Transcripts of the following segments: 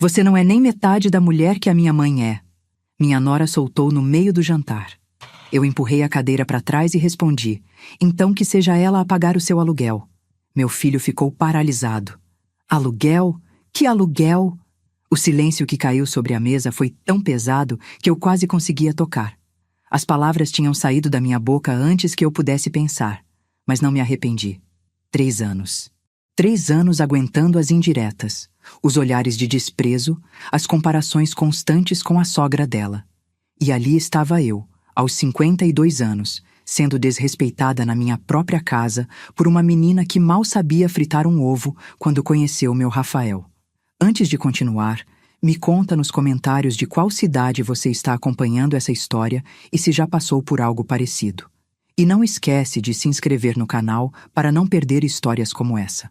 Você não é nem metade da mulher que a minha mãe é. Minha nora soltou no meio do jantar. Eu empurrei a cadeira para trás e respondi: então que seja ela a pagar o seu aluguel. Meu filho ficou paralisado. Aluguel? Que aluguel? O silêncio que caiu sobre a mesa foi tão pesado que eu quase conseguia tocar. As palavras tinham saído da minha boca antes que eu pudesse pensar, mas não me arrependi. 3 anos. 3 anos aguentando as indiretas, os olhares de desprezo, as comparações constantes com a sogra dela. E ali estava eu, aos 52 anos, sendo desrespeitada na minha própria casa por uma menina que mal sabia fritar um ovo quando conheceu meu Rafael. Antes de continuar, me conta nos comentários de qual cidade você está acompanhando essa história e se já passou por algo parecido. E não esquece de se inscrever no canal para não perder histórias como essa.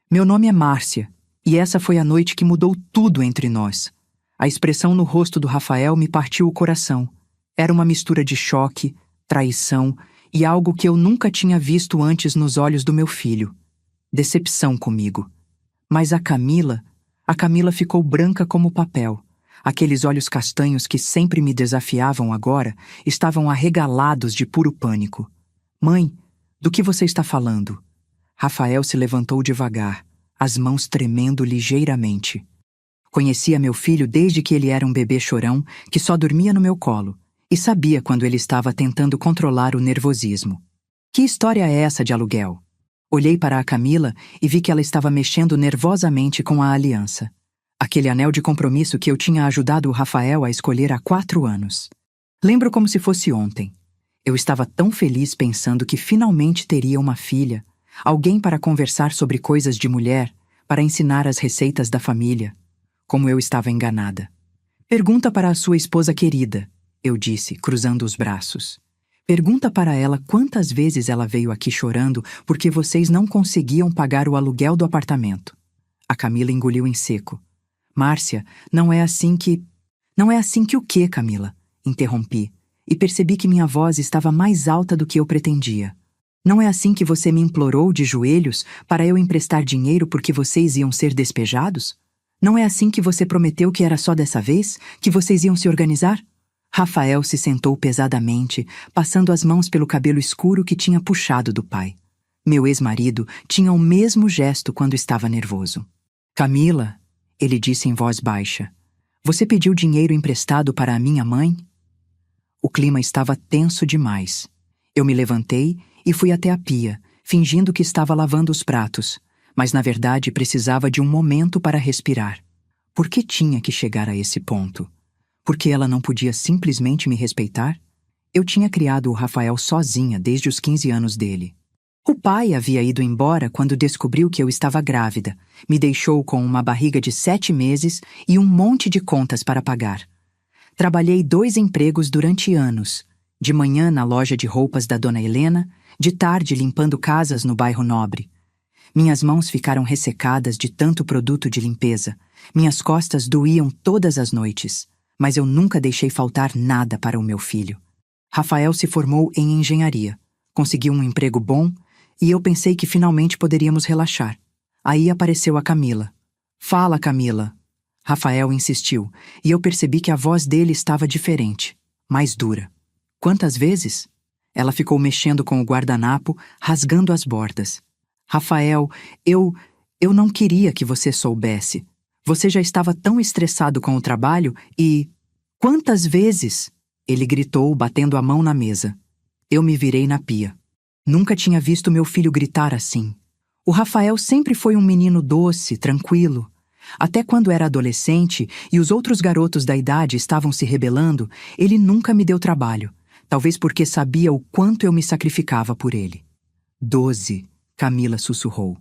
Meu nome é Márcia, e essa foi a noite que mudou tudo entre nós. A expressão no rosto do Rafael me partiu o coração. Era uma mistura de choque, traição e algo que eu nunca tinha visto antes nos olhos do meu filho. Decepção comigo. Mas a Camila ficou branca como papel. Aqueles olhos castanhos que sempre me desafiavam agora estavam arregalados de puro pânico. Mãe, do que você está falando? Rafael se levantou devagar, as mãos tremendo ligeiramente. Conhecia meu filho desde que ele era um bebê chorão que só dormia no meu colo, e sabia quando ele estava tentando controlar o nervosismo. Que história é essa de aluguel? Olhei para a Camila e vi que ela estava mexendo nervosamente com a aliança. Aquele anel de compromisso que eu tinha ajudado o Rafael a escolher há 4 anos. Lembro como se fosse ontem. Eu estava tão feliz pensando que finalmente teria uma filha, alguém para conversar sobre coisas de mulher, para ensinar as receitas da família. Como eu estava enganada. Pergunta para a sua esposa querida, eu disse, cruzando os braços. Pergunta para ela quantas vezes ela veio aqui chorando porque vocês não conseguiam pagar o aluguel do apartamento. A Camila engoliu em seco. Márcia, não é assim que... Não é assim que o quê, Camila? Interrompi, e percebi que minha voz estava mais alta do que eu pretendia. Não é assim que você me implorou de joelhos para eu emprestar dinheiro porque vocês iam ser despejados? Não é assim que você prometeu que era só dessa vez, que vocês iam se organizar? Rafael se sentou pesadamente, passando as mãos pelo cabelo escuro que tinha puxado do pai. Meu ex-marido tinha o mesmo gesto quando estava nervoso. Camila, ele disse em voz baixa, você pediu dinheiro emprestado para a minha mãe? O clima estava tenso demais. Eu me levantei e fui até a pia, fingindo que estava lavando os pratos, mas na verdade precisava de um momento para respirar. Por que tinha que chegar a esse ponto? Porque ela não podia simplesmente me respeitar? Eu tinha criado o Rafael sozinha desde os 15 anos dele. O pai havia ido embora quando descobriu que eu estava grávida. Me deixou com uma barriga de 7 meses e um monte de contas para pagar. Trabalhei 2 empregos durante anos. De manhã na loja de roupas da Dona Helena, de tarde limpando casas no bairro Nobre. Minhas mãos ficaram ressecadas de tanto produto de limpeza. Minhas costas doíam todas as noites. Mas eu nunca deixei faltar nada para o meu filho. Rafael se formou em engenharia. Conseguiu um emprego bom e eu pensei que finalmente poderíamos relaxar. Aí apareceu a Camila. Fala, Camila. Rafael insistiu e eu percebi que a voz dele estava diferente, mais dura. Quantas vezes? Ela ficou mexendo com o guardanapo, rasgando as bordas. Rafael, eu não queria que você soubesse. Você já estava tão estressado com o trabalho e... Quantas vezes? Ele gritou, batendo a mão na mesa. Eu me virei na pia. Nunca tinha visto meu filho gritar assim. O Rafael sempre foi um menino doce, tranquilo. Até quando era adolescente e os outros garotos da idade estavam se rebelando, ele nunca me deu trabalho. Talvez porque sabia o quanto eu me sacrificava por ele. 12, Camila sussurrou.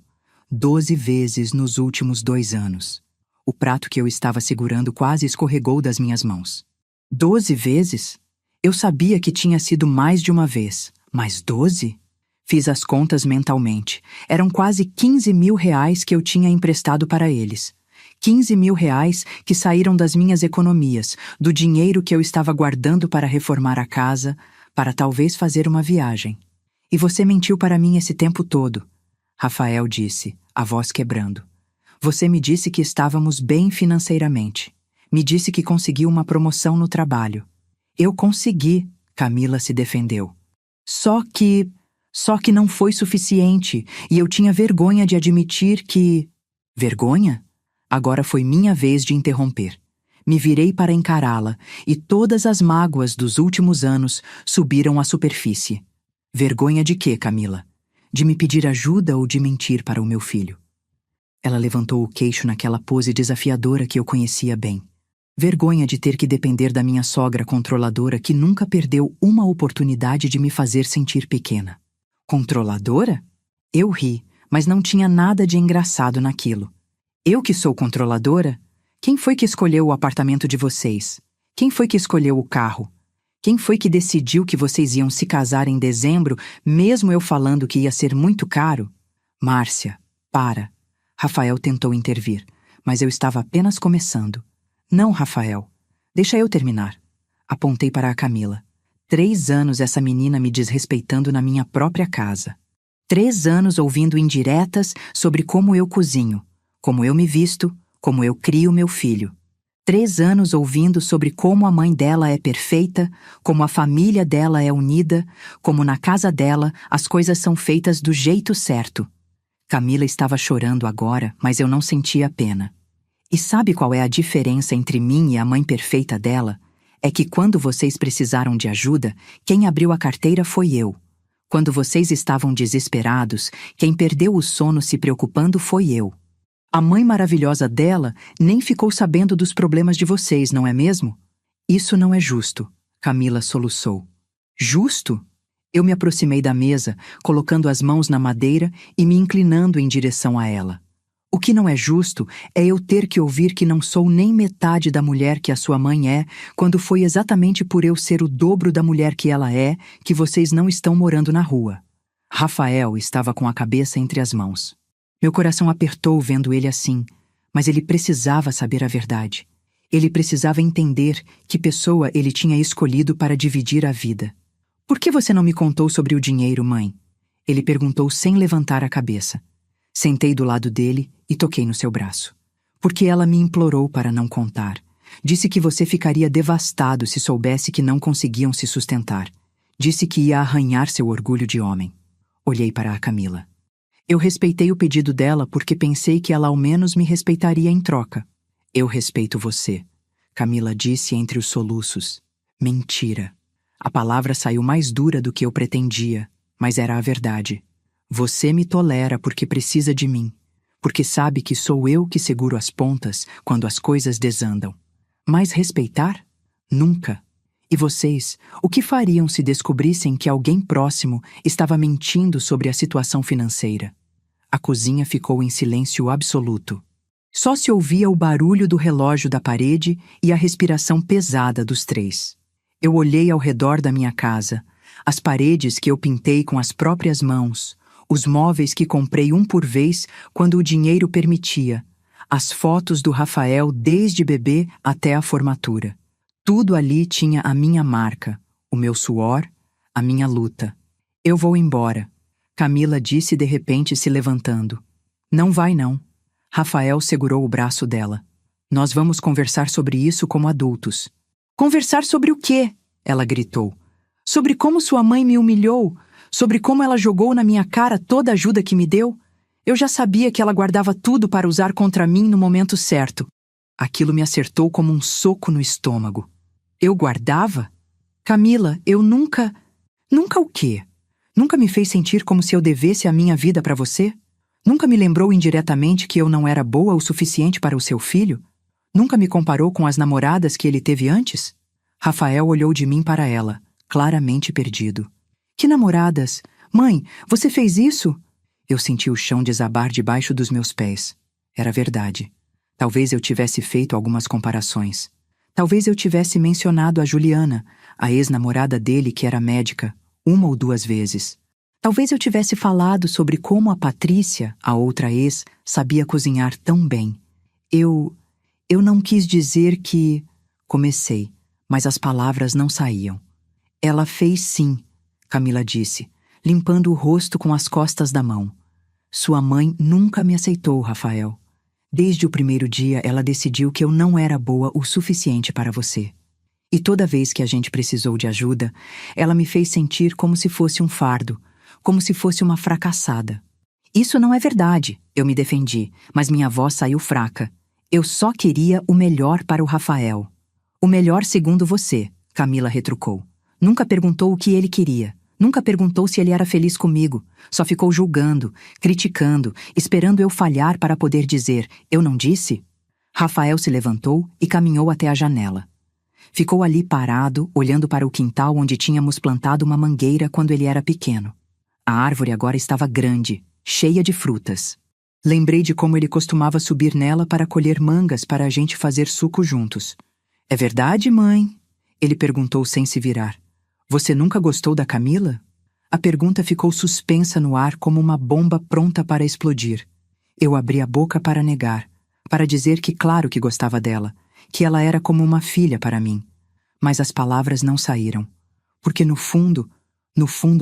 12 vezes nos últimos 2 anos. O prato que eu estava segurando quase escorregou das minhas mãos. 12 vezes? Eu sabia que tinha sido mais de uma vez, mas 12? Fiz as contas mentalmente. Eram quase 15 mil reais que eu tinha emprestado para eles. 15 mil reais que saíram das minhas economias, do dinheiro que eu estava guardando para reformar a casa, para talvez fazer uma viagem. E você mentiu para mim esse tempo todo, Rafael disse, a voz quebrando. Você me disse que estávamos bem financeiramente. Me disse que conseguiu uma promoção no trabalho. Eu consegui, Camila se defendeu. Só que não foi suficiente e eu tinha vergonha de admitir que... Vergonha? Agora foi minha vez de interromper. Me virei para encará-la e todas as mágoas dos últimos anos subiram à superfície. Vergonha de quê, Camila? De me pedir ajuda ou de mentir para o meu filho? Ela levantou o queixo naquela pose desafiadora que eu conhecia bem. Vergonha de ter que depender da minha sogra controladora que nunca perdeu uma oportunidade de me fazer sentir pequena. Controladora? Eu ri, mas não tinha nada de engraçado naquilo. Eu que sou controladora? Quem foi que escolheu o apartamento de vocês? Quem foi que escolheu o carro? Quem foi que decidiu que vocês iam se casar em dezembro, mesmo eu falando que ia ser muito caro? Márcia, para. Rafael tentou intervir, mas eu estava apenas começando. Não, Rafael. Deixa eu terminar. Apontei para a Camila. 3 anos essa menina me desrespeitando na minha própria casa. 3 anos ouvindo indiretas sobre como eu cozinho, como eu me visto, como eu crio meu filho. 3 anos ouvindo sobre como a mãe dela é perfeita, como a família dela é unida, como na casa dela as coisas são feitas do jeito certo. Camila estava chorando agora, mas eu não sentia pena. E sabe qual é a diferença entre mim e a mãe perfeita dela? É que quando vocês precisaram de ajuda, quem abriu a carteira foi eu. Quando vocês estavam desesperados, quem perdeu o sono se preocupando foi eu. A mãe maravilhosa dela nem ficou sabendo dos problemas de vocês, não é mesmo? Isso não é justo, Camila soluçou. Justo? Eu me aproximei da mesa, colocando as mãos na madeira e me inclinando em direção a ela. O que não é justo é eu ter que ouvir que não sou nem metade da mulher que a sua mãe é, quando foi exatamente por eu ser o dobro da mulher que ela é, que vocês não estão morando na rua. Rafael estava com a cabeça entre as mãos. Meu coração apertou vendo ele assim, mas ele precisava saber a verdade. Ele precisava entender que pessoa ele tinha escolhido para dividir a vida. Por que você não me contou sobre o dinheiro, mãe? Ele perguntou sem levantar a cabeça. Sentei do lado dele e toquei no seu braço. Porque ela me implorou para não contar. Disse que você ficaria devastado se soubesse que não conseguiam se sustentar. Disse que ia arranhar seu orgulho de homem. Olhei para a Camila. Eu respeitei o pedido dela porque pensei que ela ao menos me respeitaria em troca. Eu respeito você, Camila disse entre os soluços. Mentira. A palavra saiu mais dura do que eu pretendia, mas era a verdade. Você me tolera porque precisa de mim, porque sabe que sou eu que seguro as pontas quando as coisas desandam. Mas respeitar? Nunca. E vocês, o que fariam se descobrissem que alguém próximo estava mentindo sobre a situação financeira? A cozinha ficou em silêncio absoluto. Só se ouvia o barulho do relógio da parede e a respiração pesada dos 3. Eu olhei ao redor da minha casa, as paredes que eu pintei com as próprias mãos, os móveis que comprei um por vez quando o dinheiro permitia, as fotos do Rafael desde bebê até a formatura. Tudo ali tinha a minha marca, o meu suor, a minha luta. Eu vou embora, Camila disse de repente se levantando. Não vai não. Rafael segurou o braço dela. Nós vamos conversar sobre isso como adultos. Conversar sobre o quê? Ela gritou. Sobre como sua mãe me humilhou, sobre como ela jogou na minha cara toda a ajuda que me deu. Eu já sabia que ela guardava tudo para usar contra mim no momento certo. Aquilo me acertou como um soco no estômago. Eu guardava? Camila, eu nunca... Nunca o quê? Nunca me fez sentir como se eu devesse a minha vida para você? Nunca me lembrou indiretamente que eu não era boa o suficiente para o seu filho? Nunca me comparou com as namoradas que ele teve antes? Rafael olhou de mim para ela, claramente perdido. Que namoradas? Mãe, você fez isso? Eu senti o chão desabar debaixo dos meus pés. Era verdade. Talvez eu tivesse feito algumas comparações. Talvez eu tivesse mencionado a Juliana, a ex-namorada dele que era médica, 1 ou 2 vezes. Talvez eu tivesse falado sobre como a Patrícia, a outra ex, sabia cozinhar tão bem. Eu não quis dizer que... Comecei, mas as palavras não saíam. Ela fez sim, Camila disse, limpando o rosto com as costas da mão. Sua mãe nunca me aceitou, Rafael. Desde o primeiro dia, ela decidiu que eu não era boa o suficiente para você. E toda vez que a gente precisou de ajuda, ela me fez sentir como se fosse um fardo, como se fosse uma fracassada. Isso não é verdade, eu me defendi, mas minha voz saiu fraca. Eu só queria o melhor para o Rafael. O melhor segundo você, Camila retrucou. Nunca perguntou o que ele queria. Nunca perguntou se ele era feliz comigo. Só ficou julgando, criticando, esperando eu falhar para poder dizer, eu não disse? Rafael se levantou e caminhou até a janela. Ficou ali parado, olhando para o quintal onde tínhamos plantado uma mangueira quando ele era pequeno. A árvore agora estava grande, cheia de frutas. Lembrei de como ele costumava subir nela para colher mangas para a gente fazer suco juntos. É verdade, mãe? Ele perguntou sem se virar. Você nunca gostou da Camila? A pergunta ficou suspensa no ar como uma bomba pronta para explodir. Eu abri a boca para negar, para dizer que claro que gostava dela, que ela era como uma filha para mim. Mas as palavras não saíram, porque no fundo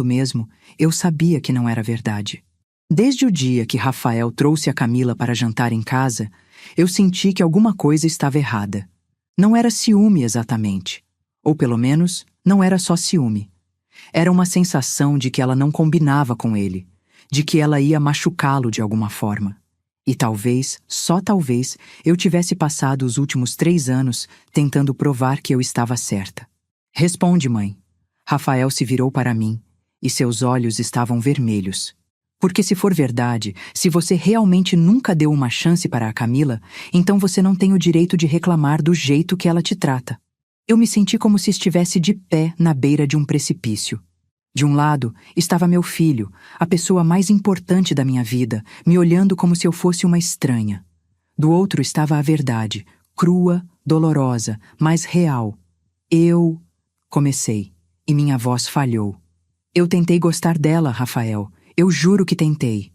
mesmo, eu sabia que não era verdade. Desde o dia que Rafael trouxe a Camila para jantar em casa, eu senti que alguma coisa estava errada. Não era ciúme exatamente. Ou pelo menos, não era só ciúme. Era uma sensação de que ela não combinava com ele, de que ela ia machucá-lo de alguma forma. E talvez, só talvez, eu tivesse passado os últimos 3 anos tentando provar que eu estava certa. Responde, mãe. Rafael se virou para mim, e seus olhos estavam vermelhos. Porque se for verdade, se você realmente nunca deu uma chance para a Camila, então você não tem o direito de reclamar do jeito que ela te trata. Eu me senti como se estivesse de pé na beira de um precipício. De um lado, estava meu filho, a pessoa mais importante da minha vida, me olhando como se eu fosse uma estranha. Do outro estava a verdade, crua, dolorosa, mas real. Comecei, e minha voz falhou. Eu tentei gostar dela, Rafael. Eu juro que tentei.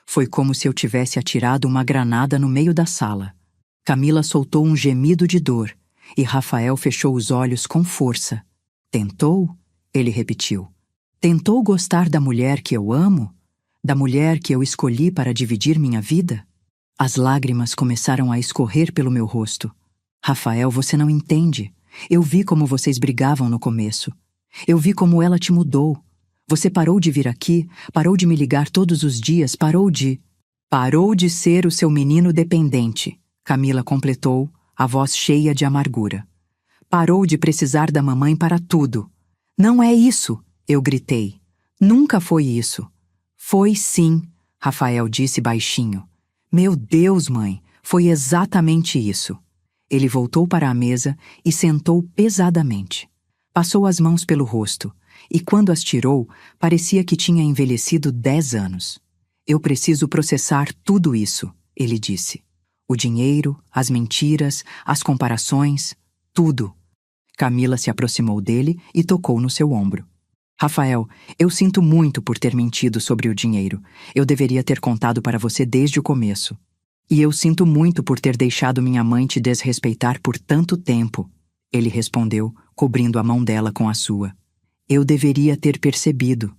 Foi como se eu tivesse atirado uma granada no meio da sala. Camila soltou um gemido de dor, e Rafael fechou os olhos com força. Tentou? Ele repetiu. Tentou gostar da mulher que eu amo? Da mulher que eu escolhi para dividir minha vida? As lágrimas começaram a escorrer pelo meu rosto. Rafael, você não entende. Eu vi como vocês brigavam no começo. Eu vi como ela te mudou. Você parou de vir aqui, parou de me ligar todos os dias, parou de ser o seu menino dependente, Camila completou, a voz cheia de amargura. Parou de precisar da mamãe para tudo. Não é isso, eu gritei. Nunca foi isso. Foi sim, Rafael disse baixinho. Meu Deus, mãe, foi exatamente isso. Ele voltou para a mesa e sentou pesadamente. Passou as mãos pelo rosto. E quando as tirou, parecia que tinha envelhecido 10 anos. Eu preciso processar tudo isso, ele disse. O dinheiro, as mentiras, as comparações, tudo. Camila se aproximou dele e tocou no seu ombro. Rafael, eu sinto muito por ter mentido sobre o dinheiro. Eu deveria ter contado para você desde o começo. E eu sinto muito por ter deixado minha mãe te desrespeitar por tanto tempo, ele respondeu, cobrindo a mão dela com a sua. Eu deveria ter percebido.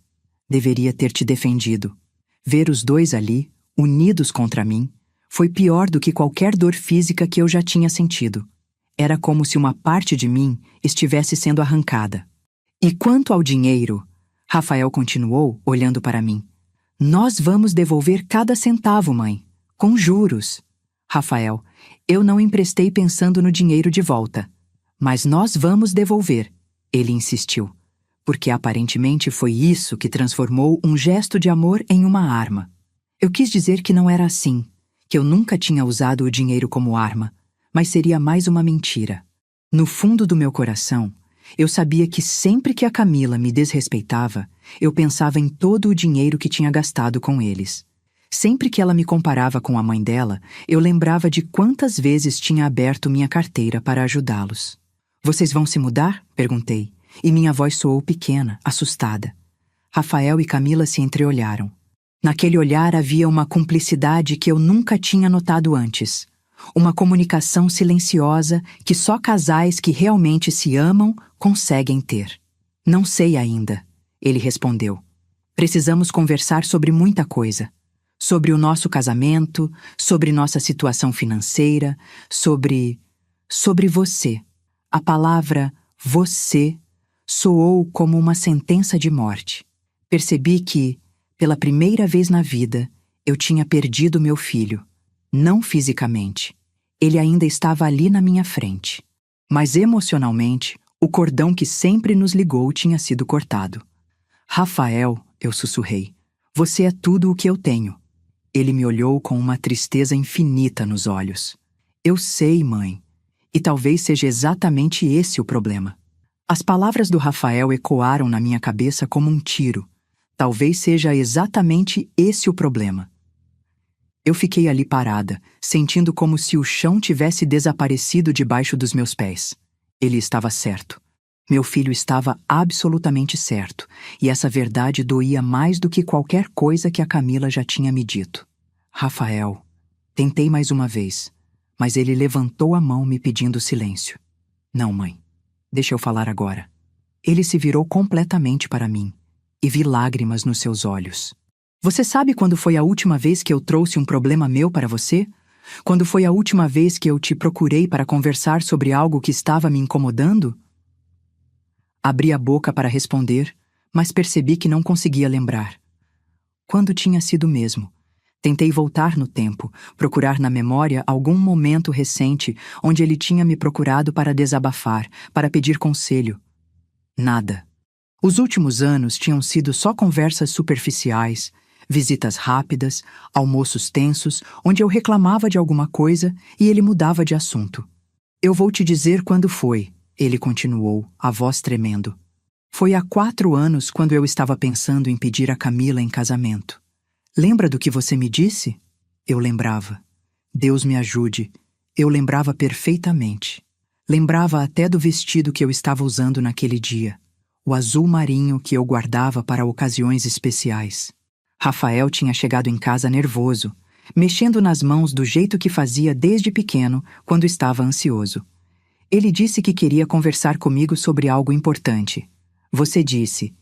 Deveria ter te defendido. Ver os dois ali, unidos contra mim, foi pior do que qualquer dor física que eu já tinha sentido. Era como se uma parte de mim estivesse sendo arrancada. E quanto ao dinheiro, Rafael continuou, olhando para mim. Nós vamos devolver cada centavo, mãe. Com juros. Rafael, eu não emprestei pensando no dinheiro de volta. Mas nós vamos devolver, ele insistiu. Porque aparentemente foi isso que transformou um gesto de amor em uma arma. Eu quis dizer que não era assim, que eu nunca tinha usado o dinheiro como arma, mas seria mais uma mentira. No fundo do meu coração, eu sabia que sempre que a Camila me desrespeitava, eu pensava em todo o dinheiro que tinha gastado com eles. Sempre que ela me comparava com a mãe dela, eu lembrava de quantas vezes tinha aberto minha carteira para ajudá-los. Vocês vão se mudar? Perguntei. E minha voz soou pequena, assustada. Rafael e Camila se entreolharam. Naquele olhar havia uma cumplicidade que eu nunca tinha notado antes. Uma comunicação silenciosa que só casais que realmente se amam conseguem ter. Não sei ainda, ele respondeu. Precisamos conversar sobre muita coisa. Sobre o nosso casamento, sobre nossa situação financeira, sobre você. A palavra você soou como uma sentença de morte. Percebi que, pela primeira vez na vida, eu tinha perdido meu filho. Não fisicamente. Ele ainda estava ali na minha frente. Mas emocionalmente, o cordão que sempre nos ligou tinha sido cortado. Rafael, eu sussurrei, você é tudo o que eu tenho. Ele me olhou com uma tristeza infinita nos olhos. Eu sei, mãe. E talvez seja exatamente esse o problema. As palavras do Rafael ecoaram na minha cabeça como um tiro. Talvez seja exatamente esse o problema. Eu fiquei ali parada, sentindo como se o chão tivesse desaparecido debaixo dos meus pés. Ele estava certo. Meu filho estava absolutamente certo, e essa verdade doía mais do que qualquer coisa que a Camila já tinha me dito. Rafael, tentei mais uma vez, mas ele levantou a mão me pedindo silêncio. Não, mãe. Deixa eu falar agora. Ele se virou completamente para mim, e vi lágrimas nos seus olhos. Você sabe quando foi a última vez que eu trouxe um problema meu para você? Quando foi a última vez que eu te procurei para conversar sobre algo que estava me incomodando? Abri a boca para responder, mas percebi que não conseguia lembrar. Quando tinha sido mesmo? Tentei voltar no tempo, procurar na memória algum momento recente onde ele tinha me procurado para desabafar, para pedir conselho. Nada. Os últimos anos tinham sido só conversas superficiais, visitas rápidas, almoços tensos, onde eu reclamava de alguma coisa e ele mudava de assunto. Eu vou te dizer quando foi, ele continuou, a voz tremendo. Foi há 4 anos quando eu estava pensando em pedir a Camila em casamento. Lembra do que você me disse? Eu lembrava. Deus me ajude. Eu lembrava perfeitamente. Lembrava até do vestido que eu estava usando naquele dia. O azul marinho que eu guardava para ocasiões especiais. Rafael tinha chegado em casa nervoso, mexendo nas mãos do jeito que fazia desde pequeno, quando estava ansioso. Ele disse que queria conversar comigo sobre algo importante. Você disse,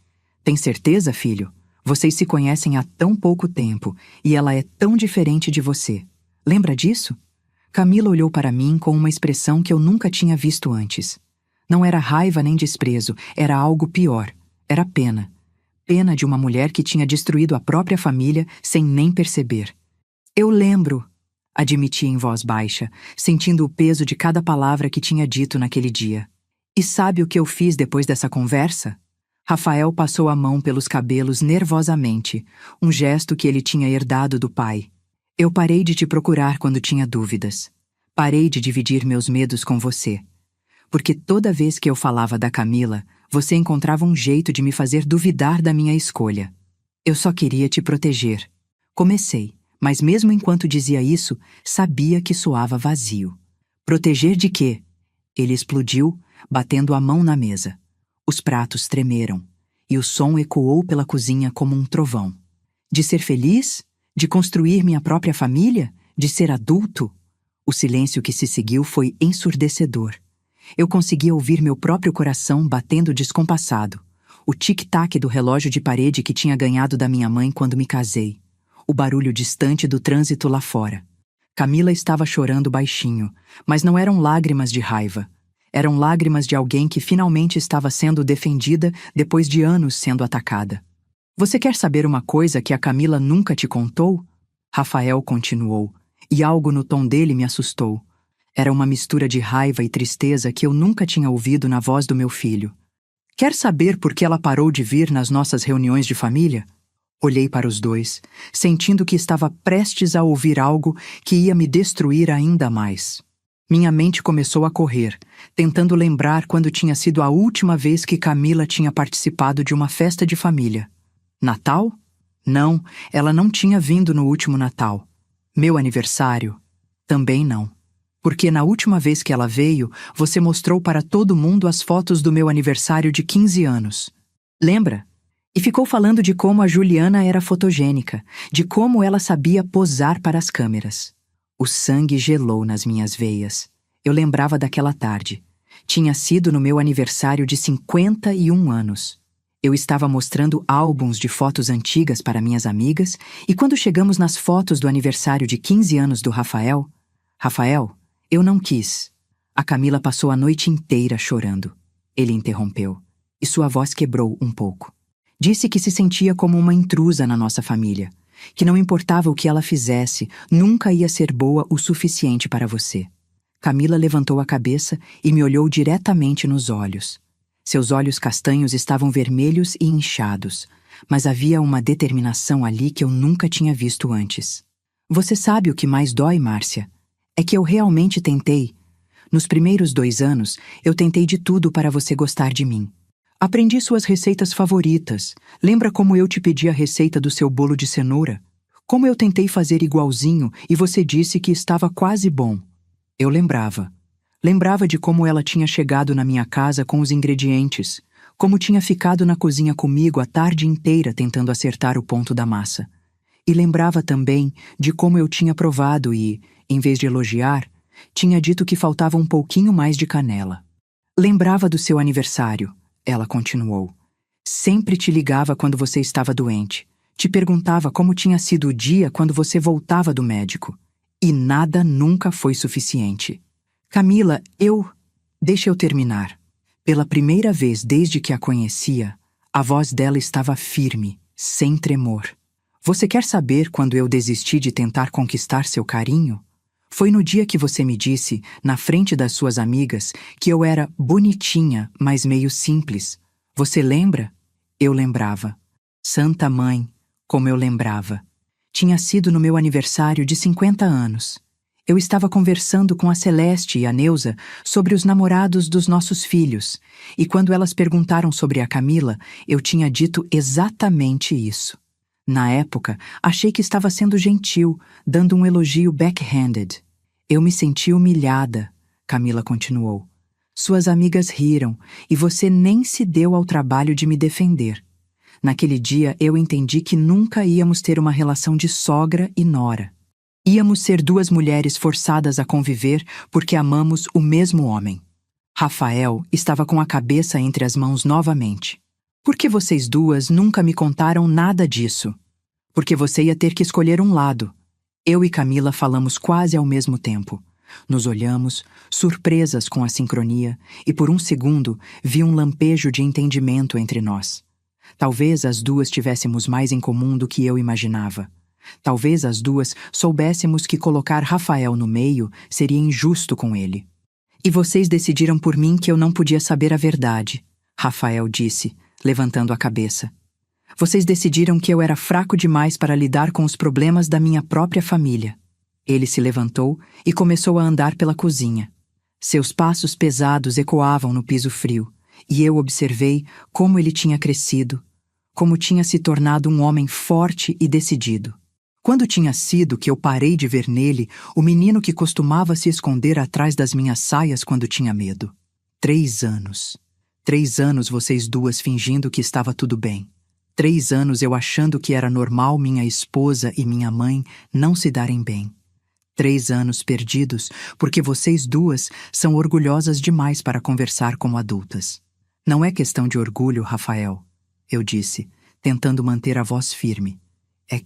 tem certeza, filho? Vocês se conhecem há tão pouco tempo e ela é tão diferente de você. Lembra disso? Camila olhou para mim com uma expressão que eu nunca tinha visto antes. Não era raiva nem desprezo, era algo pior. Era pena. Pena de uma mulher que tinha destruído a própria família sem nem perceber. Eu lembro, admiti em voz baixa, sentindo o peso de cada palavra que tinha dito naquele dia. E sabe o que eu fiz depois dessa conversa? Rafael passou a mão pelos cabelos nervosamente, um gesto que ele tinha herdado do pai. Eu parei de te procurar quando tinha dúvidas. Parei de dividir meus medos com você. Porque toda vez que eu falava da Camila, você encontrava um jeito de me fazer duvidar da minha escolha. Eu só queria te proteger. Comecei, mas mesmo enquanto dizia isso, sabia que soava vazio. Proteger de quê? Ele explodiu, batendo a mão na mesa. Os pratos tremeram, e o som ecoou pela cozinha como um trovão. De ser feliz? De construir minha própria família? De ser adulto? O silêncio que se seguiu foi ensurdecedor. Eu conseguia ouvir meu próprio coração batendo descompassado. O tic-tac do relógio de parede que tinha ganhado da minha mãe quando me casei. O barulho distante do trânsito lá fora. Camila estava chorando baixinho, mas não eram lágrimas de raiva. Eram lágrimas de alguém que finalmente estava sendo defendida depois de anos sendo atacada. Você quer saber uma coisa que a Camila nunca te contou? Rafael continuou, e algo no tom dele me assustou. Era uma mistura de raiva e tristeza que eu nunca tinha ouvido na voz do meu filho. Quer saber por que ela parou de vir nas nossas reuniões de família? Olhei para os dois, sentindo que estava prestes a ouvir algo que ia me destruir ainda mais. Minha mente começou a correr, tentando lembrar quando tinha sido a última vez que Camila tinha participado de uma festa de família. Natal? Não, ela não tinha vindo no último Natal. Meu aniversário? Também não. Porque na última vez que ela veio, você mostrou para todo mundo as fotos do meu aniversário de 15 anos. Lembra? E ficou falando de como a Juliana era fotogênica, de como ela sabia posar para as câmeras. O sangue gelou nas minhas veias. Eu lembrava daquela tarde. Tinha sido no meu aniversário de 51 anos. Eu estava mostrando álbuns de fotos antigas para minhas amigas e quando chegamos nas fotos do aniversário de 15 anos do Rafael, eu não quis. A Camila passou a noite inteira chorando. Ele interrompeu e sua voz quebrou um pouco. Disse que se sentia como uma intrusa na nossa família, que não importava o que ela fizesse, nunca ia ser boa o suficiente para você. Camila levantou a cabeça e me olhou diretamente nos olhos. Seus olhos castanhos estavam vermelhos e inchados, mas havia uma determinação ali que eu nunca tinha visto antes. Você sabe o que mais dói, Márcia? É que eu realmente tentei. Nos primeiros 2 anos, eu tentei de tudo para você gostar de mim. Aprendi suas receitas favoritas. Lembra como eu te pedi a receita do seu bolo de cenoura? Como eu tentei fazer igualzinho e você disse que estava quase bom. Eu lembrava. Lembrava de como ela tinha chegado na minha casa com os ingredientes, como tinha ficado na cozinha comigo a tarde inteira tentando acertar o ponto da massa. E lembrava também de como eu tinha provado e, em vez de elogiar, tinha dito que faltava um pouquinho mais de canela. Lembrava do seu aniversário, ela continuou. Sempre te ligava quando você estava doente. Te perguntava como tinha sido o dia quando você voltava do médico. E nada nunca foi suficiente. Camila, Deixa eu terminar. Pela primeira vez desde que a conhecia, a voz dela estava firme, sem tremor. Você quer saber quando eu desisti de tentar conquistar seu carinho? Foi no dia que você me disse, na frente das suas amigas, que eu era bonitinha, mas meio simples. Você lembra? Eu lembrava. Santa Mãe, como eu lembrava. Tinha sido no meu aniversário de 50 anos. Eu estava conversando com a Celeste e a Neuza sobre os namorados dos nossos filhos, e quando elas perguntaram sobre a Camila, eu tinha dito exatamente isso. Na época, achei que estava sendo gentil, dando um elogio backhanded. Eu me senti humilhada, Camila continuou. Suas amigas riram, e você nem se deu ao trabalho de me defender. Naquele dia eu entendi que nunca íamos ter uma relação de sogra e nora. Íamos ser 2 mulheres forçadas a conviver porque amamos o mesmo homem. Rafael estava com a cabeça entre as mãos novamente. Por que vocês 2 nunca me contaram nada disso? Porque você ia ter que escolher um lado. Eu e Camila falamos quase ao mesmo tempo. Nos olhamos, surpresas com a sincronia, e por um segundo vi um lampejo de entendimento entre nós. Talvez as 2 tivéssemos mais em comum do que eu imaginava. Talvez as 2 soubéssemos que colocar Rafael no meio seria injusto com ele. E vocês decidiram por mim que eu não podia saber a verdade, Rafael disse, levantando a cabeça. Vocês decidiram que eu era fraco demais para lidar com os problemas da minha própria família. Ele se levantou e começou a andar pela cozinha. Seus passos pesados ecoavam no piso frio, e eu observei como ele tinha crescido, como tinha se tornado um homem forte e decidido. Quando tinha sido que eu parei de ver nele o menino que costumava se esconder atrás das minhas saias quando tinha medo? 3 anos. 3 anos vocês 2 fingindo que estava tudo bem. 3 anos eu achando que era normal minha esposa e minha mãe não se darem bem. 3 anos perdidos porque vocês 2 são orgulhosas demais para conversar como adultas. Não é questão de orgulho, Rafael, eu disse, tentando manter a voz firme. É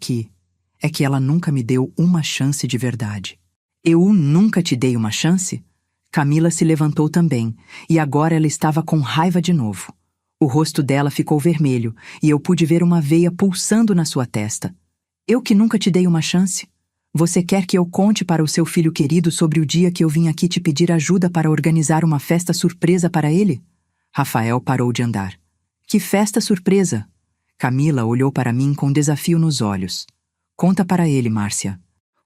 que ela nunca me deu uma chance de verdade. Eu nunca te dei uma chance? Camila se levantou também, e agora ela estava com raiva de novo. O rosto dela ficou vermelho, e eu pude ver uma veia pulsando na sua testa. Eu que nunca te dei uma chance? Você quer que eu conte para o seu filho querido sobre o dia que eu vim aqui te pedir ajuda para organizar uma festa surpresa para ele? Rafael parou de andar. Que festa surpresa? Camila olhou para mim com desafio nos olhos. Conta para ele, Márcia.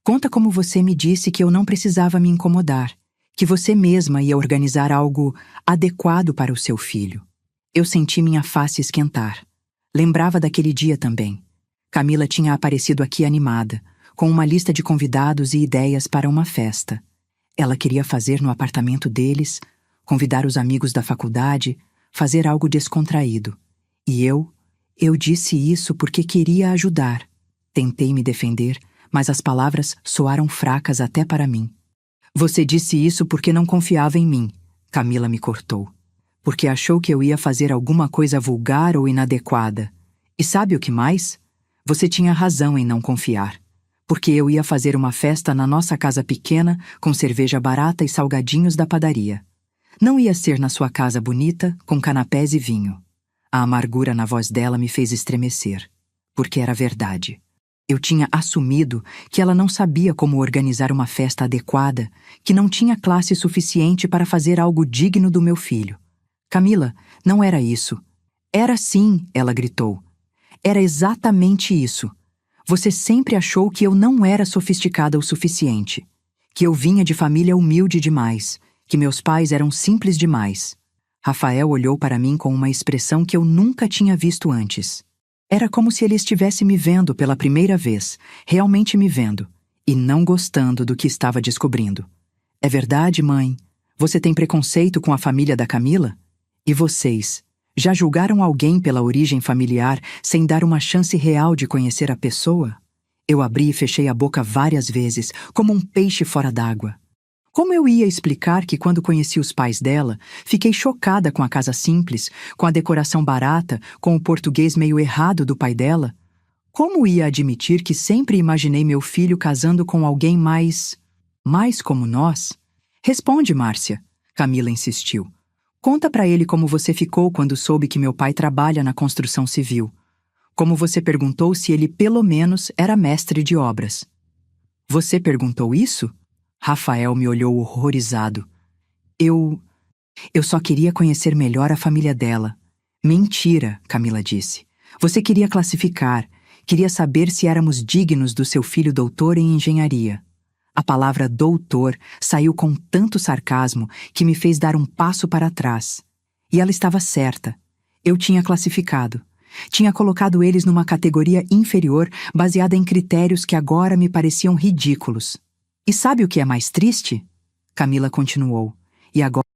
Conta como você me disse que eu não precisava me incomodar, que você mesma ia organizar algo adequado para o seu filho. Eu senti minha face esquentar. Lembrava daquele dia também. Camila tinha aparecido aqui animada, com uma lista de convidados e ideias para uma festa. Ela queria fazer no apartamento deles, convidar os amigos da faculdade, fazer algo descontraído. E eu disse isso porque queria ajudar. Tentei me defender, mas as palavras soaram fracas até para mim. Você disse isso porque não confiava em mim, Camila me cortou. porque achou que eu ia fazer alguma coisa vulgar ou inadequada. E sabe o que mais? Você tinha razão em não confiar, porque eu ia fazer uma festa na nossa casa pequena com cerveja barata e salgadinhos da padaria. Não ia ser na sua casa bonita, com canapés e vinho. A amargura na voz dela me fez estremecer, porque era verdade. Eu tinha assumido que ela não sabia como organizar uma festa adequada, que não tinha classe suficiente para fazer algo digno do meu filho. Camila, não era isso. Era sim, ela gritou. Era exatamente isso. Você sempre achou que eu não era sofisticada o suficiente, que eu vinha de família humilde demais, que meus pais eram simples demais. Rafael olhou para mim com uma expressão que eu nunca tinha visto antes. Era como se ele estivesse me vendo pela primeira vez, realmente me vendo, e não gostando do que estava descobrindo. É verdade, mãe? Você tem preconceito com a família da Camila? E vocês, já julgaram alguém pela origem familiar sem dar uma chance real de conhecer a pessoa? Eu abri e fechei a boca várias vezes, como um peixe fora d'água. Como eu ia explicar que quando conheci os pais dela, fiquei chocada com a casa simples, com a decoração barata, com o português meio errado do pai dela? Como ia admitir que sempre imaginei meu filho casando com alguém mais como nós? Responde, Márcia, Camila insistiu. Conta pra ele como você ficou quando soube que meu pai trabalha na construção civil. Como você perguntou se ele pelo menos era mestre de obras. Você perguntou isso? Rafael me olhou horrorizado. Eu só queria conhecer melhor a família dela. Mentira, Camila disse. Você queria classificar, queria saber se éramos dignos do seu filho doutor em engenharia. A palavra doutor saiu com tanto sarcasmo que me fez dar um passo para trás. E ela estava certa. Eu tinha classificado. Tinha colocado eles numa categoria inferior baseada em critérios que agora me pareciam ridículos. E sabe o que é mais triste? Camila continuou. E agora